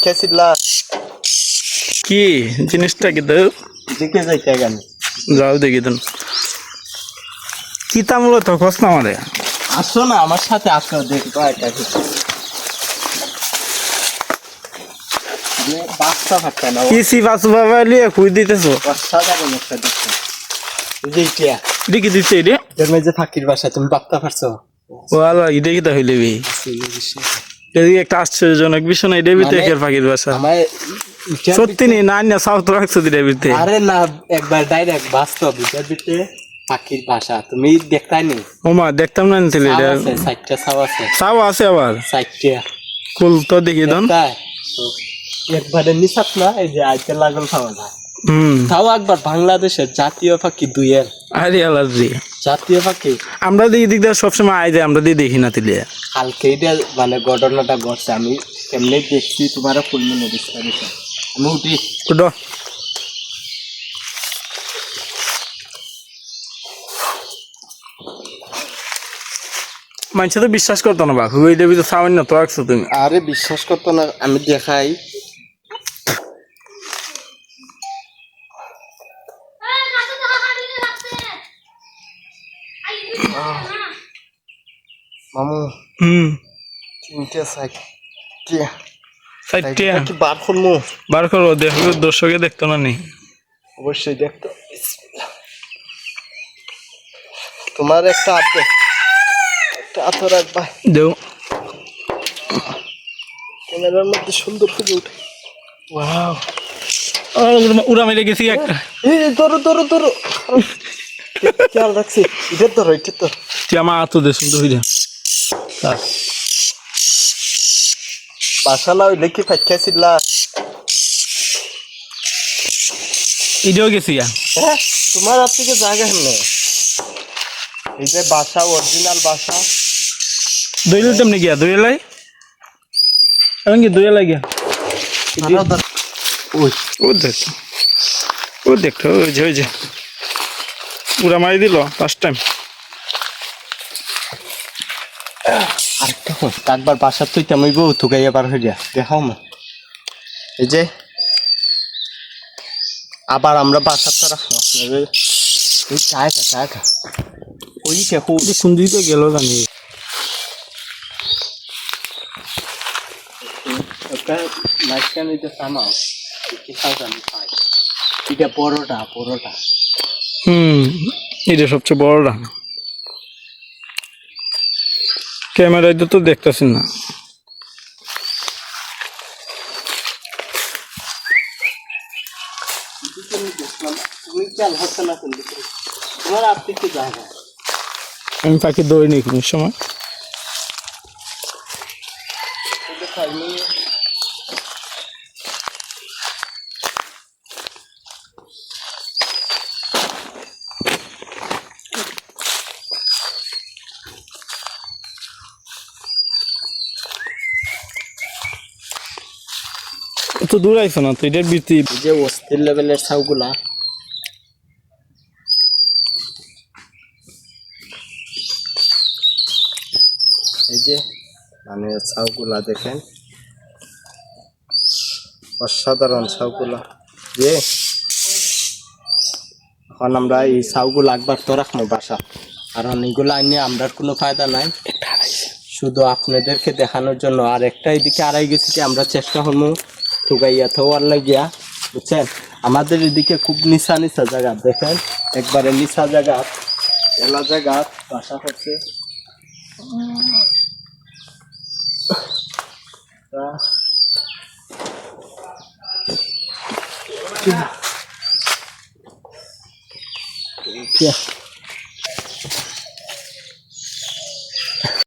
খেয়েছিলা কি জিনিসটা কি তো দেখে যাই কেন যাও দেখি দেন কি তা মূলত খোঁজ না আমারে আসো না আমার সাথে আসো দেখবো একা বাচ্চা ফাঁকা না কিসি বাসু বাবা লিয়ে খুই দিতেছো সাধারণ একটা দেখছো বুঝেইটিয়া দেখি দিচ্ছে রে তুমি যে ফাঁকির বাসা তুমি বাপ্তা পারছো ওয়ালা ইডে কি তা হইলে বি এই একটা আশ্চর্যজনক বিষয় না এটা ভিতরে একের পাখির বাসা সত্যি নি না না সাউথ রাখছো দিলে ভিতরে আরে না একবার ডাইরেক্ট বাস্তব এটার ভিতরে পাখির বাসা তুমি দেখতাইনি ওমা দেখতাম না নিতে এটা সাইটটা সাও আছে সাও আছে আবার সাইটটা কুল তো দেখি দন একবারে নিসাত না এই যে আইতে লাগল পাওয়া যায় হুম তাও একবার বাংলাদেশের জাতীয় পাখি দুইয়ের আরে আলাদা জাতীয় পাখি আমরা দিক দিক দিয়ে সবসময় আই যায় আমরা দিয়ে দেখি না তিলে কালকে এটা মানে ঘটনাটা ঘটছে আমি কেমনে দেখছি তোমার ফুল মনে বিস্তারিত আমি উঠি উঠো মানুষ তো বিশ্বাস করতো না বাপু ওই দেবী তো সামান্য তো রাখছো তুমি আরে বিশ্বাস করতো না আমি দেখাই মামু তিনটে সাইডটা কি বার করবো বার করো দেখো দর্শকে দেখতো না নি অবশ্যই দেখতো তোমার একটা হাতে হাতে রাখবা দেও ক্যামেরার মধ্যে সুন্দর ফুটে উঠে ওয়াও উড়া মেরে গেছি একটা ধরো ধরো ধরো খেয়াল রাখছি এটা ধরো এটা তো তুই আমার হাত দে সুন্দর হইলে বাসা না হইলে কি ফাইখাইছিলা ইডিও গেছি হ্যাঁ তোমার হাত থেকে জায়গা হেমনে এই যে বাসা অরিজিনাল বাসা দইলে তেমনি গিয়া দইলাই এমন কি দইলাই গিয়া ওই ও দেখো ওই যে উড়া মারি দিল ফার্স্ট টাইম আরেকটা একবার বাসার তুই তেমন বউ থুকাইয়া বার হয়ে যা দেখাও না এই যে আবার আমরা বাসার তো রাখবো আপনাদের ওই চায়টা ওই দেখো কোন দিকে গেল জানি ওটা মাঝখানে ওইটা সামাও কি খাও জানি পাই এটা পরোটা এটা সবচেয়ে বড়টা ক্যামেরায় তো দেখতেছেন না তুমি চাল হচ্ছে না কিন্তু তোমার আপনি কি জায়গা আমি পাখি দৌড়িনি কোনো সময় তো দূর আইছো না তো এটার বৃত্তি যে অস্থির লেভেলের ছাউগুলা এই যে মানে ছাউগুলা দেখেন অসাধারণ ছাউগুলা যে এখন আমরা এই ছাউগুলা একবার তো রাখবো বাসা কারণ এগুলো আইনে আমরা কোনো ফায়দা নাই শুধু আপনাদেরকে দেখানোর জন্য আর একটা এদিকে আড়াই গেছি কি আমরা চেষ্টা করবো টুকাইয়া থাকার লাগিয়া বুঝছেন আমাদের এদিকে খুব নিচা জায়গা দেখেন একবারে নিচা জায়গা এলা জায়গা বাসা হচ্ছে Yeah.